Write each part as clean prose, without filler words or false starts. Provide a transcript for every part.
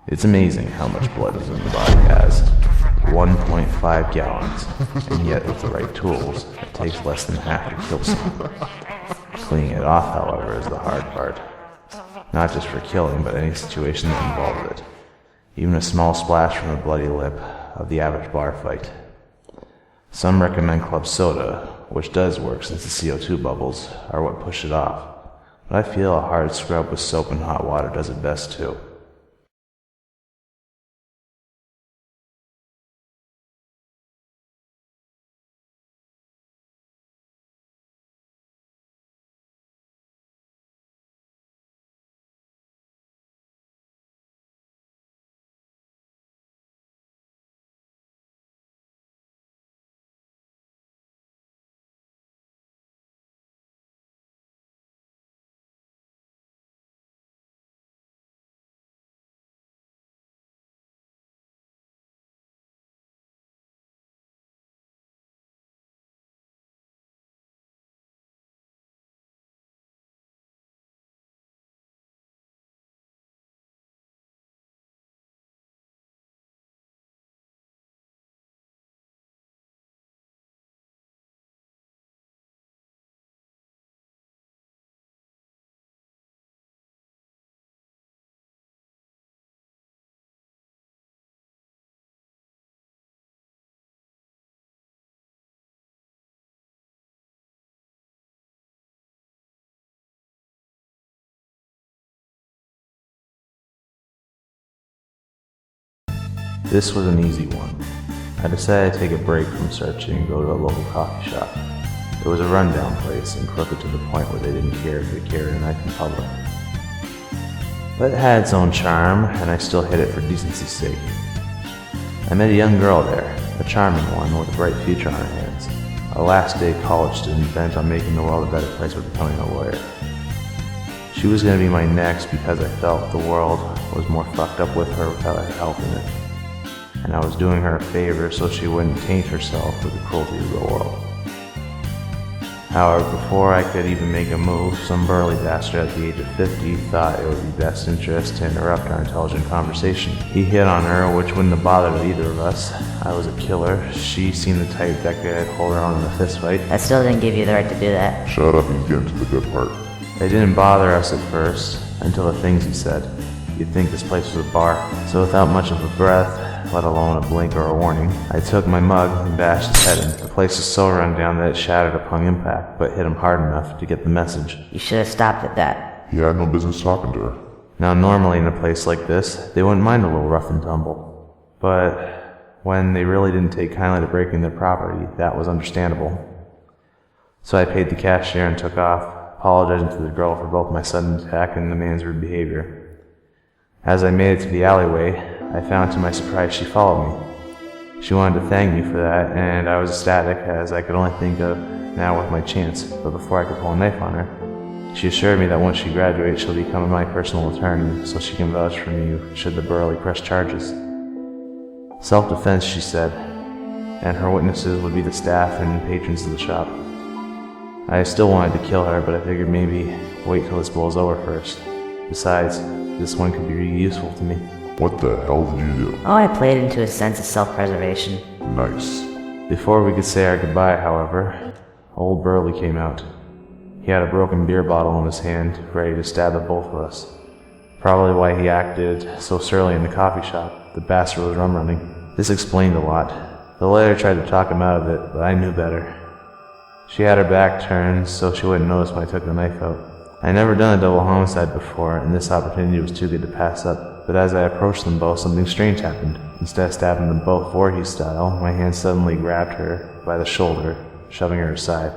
It's amazing how much blood is in the body has. 1.5 gallons, and yet with the right tools, it takes less than half to kill someone. Cleaning it off, however, is the hard part. Not just for killing, but any situation that involves it. Even a small splash from the bloody lip of the average bar fight. Some recommend club soda, which does work since the CO2 bubbles are what push it off, but I feel a hard scrub with soap and hot water does it best too. This was an easy one. I decided to take a break from searching and go to a local coffee shop. It was a rundown place and crooked to the point where they didn't care if they carried a knife in public. But it had its own charm, and I still hit it for decency's sake. I met a young girl there, a charming one with a bright future on her hands, a last-day college student bent on making the world a better place by becoming a lawyer. She was going to be my next because I felt the world was more fucked up with her without her help in it. And I was doing her a favor so she wouldn't taint herself with the cruelty of the world. However, before I could even make a move, some burly bastard at the age of 50 thought it would be best interest to interrupt our intelligent conversation. He hit on her, which wouldn't have bothered either of us. I was a killer. She seemed the type that could hold her own in a fist fight. That still didn't give you the right to do that. Shut up and get into the good part. They didn't bother us at first, until the things he said. You'd think this place was a bar. So without much of a breath, let alone a blink or a warning, I took my mug and bashed his head in. The place was so run down that it shattered upon impact, but hit him hard enough to get the message. You should have stopped at that. He had no business talking to her. Now normally in a place like this, they wouldn't mind a little rough and tumble. But when they really didn't take kindly to breaking their property, that was understandable. So I paid the cashier and took off, apologizing to the girl for both my sudden attack and the man's rude behavior. As I made it to the alleyway, I found to my surprise she followed me. She wanted to thank me for that, and I was ecstatic as I could only think of now with my chance. But before I could pull a knife on her, she assured me that once she graduates, she'll become my personal attorney, so she can vouch for me should the burly press charges. Self-defense, she said, and her witnesses would be the staff and patrons of the shop. I still wanted to kill her, but I figured maybe wait till this blows over first. Besides, this one could be really useful to me. What the hell did you do? Oh, I played into a sense of self-preservation. Nice. Before we could say our goodbye, however, old Burley came out. He had a broken beer bottle in his hand, ready to stab the both of us. Probably why he acted so surly in the coffee shop. The bastard was rum running. This explained a lot. The lawyer tried to talk him out of it, but I knew better. She had her back turned so she wouldn't notice when I took the knife out. I had never done a double homicide before, and this opportunity was too good to pass up. But as I approached them both, something strange happened. Instead of stabbing them both Voorhees style, my hand suddenly grabbed her by the shoulder, shoving her aside.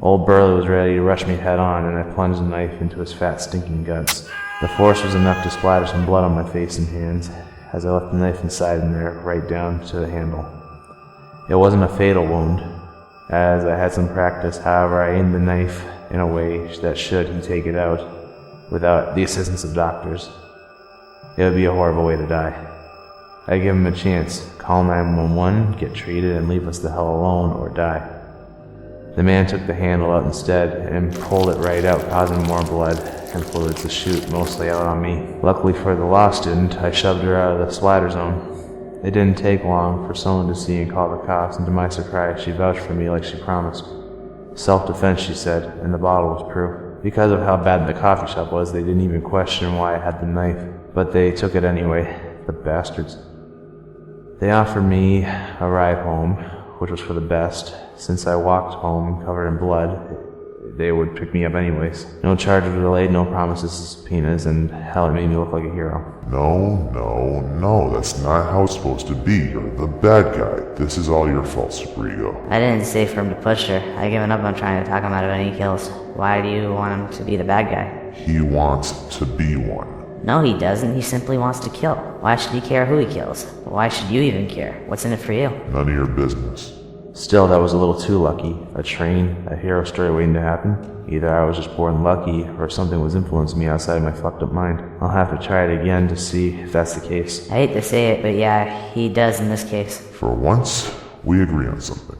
Old Burley was ready to rush me head on, and I plunged the knife into his fat, stinking guts. The force was enough to splatter some blood on my face and hands, as I left the knife inside in there, right down to the handle. It wasn't a fatal wound, as I had some practice. However, I aimed the knife in a way that should he take it out, without the assistance of doctors, it would be a horrible way to die. I gave him a chance. Call 911, get treated, and leave us the hell alone, or die. The man took the handle out instead and pulled it right out, causing more blood, influence the shoot mostly out on me. Luckily for the law student, I shoved her out of the splatter zone. It didn't take long for someone to see and call the cops, and to my surprise, she vouched for me like she promised. Self-defense, she said, and the bottle was proof. Because of how bad the coffee shop was, they didn't even question why I had the knife, but they took it anyway, the bastards. They offered me a ride home, which was for the best. Since I walked home covered in blood, they would pick me up anyways. No charges were laid, no promises of subpoenas, and hell, it made me look like a hero. No, that's not how it's supposed to be. You're the bad guy. This is all your fault, Superego. I didn't say for him to push her. I given up on trying to talk him out of any kills. Why do you want him to be the bad guy? He wants to be one. No, he doesn't. He simply wants to kill. Why should he care who he kills? Why should you even care? What's in it for you? None of your business. Still, that was a little too lucky. A train, a hero story waiting to happen. Either I was just born lucky, or something was influencing me outside my fucked up mind. I'll have to try it again to see if that's the case. I hate to say it, but yeah, he does in this case. For once, we agree on something.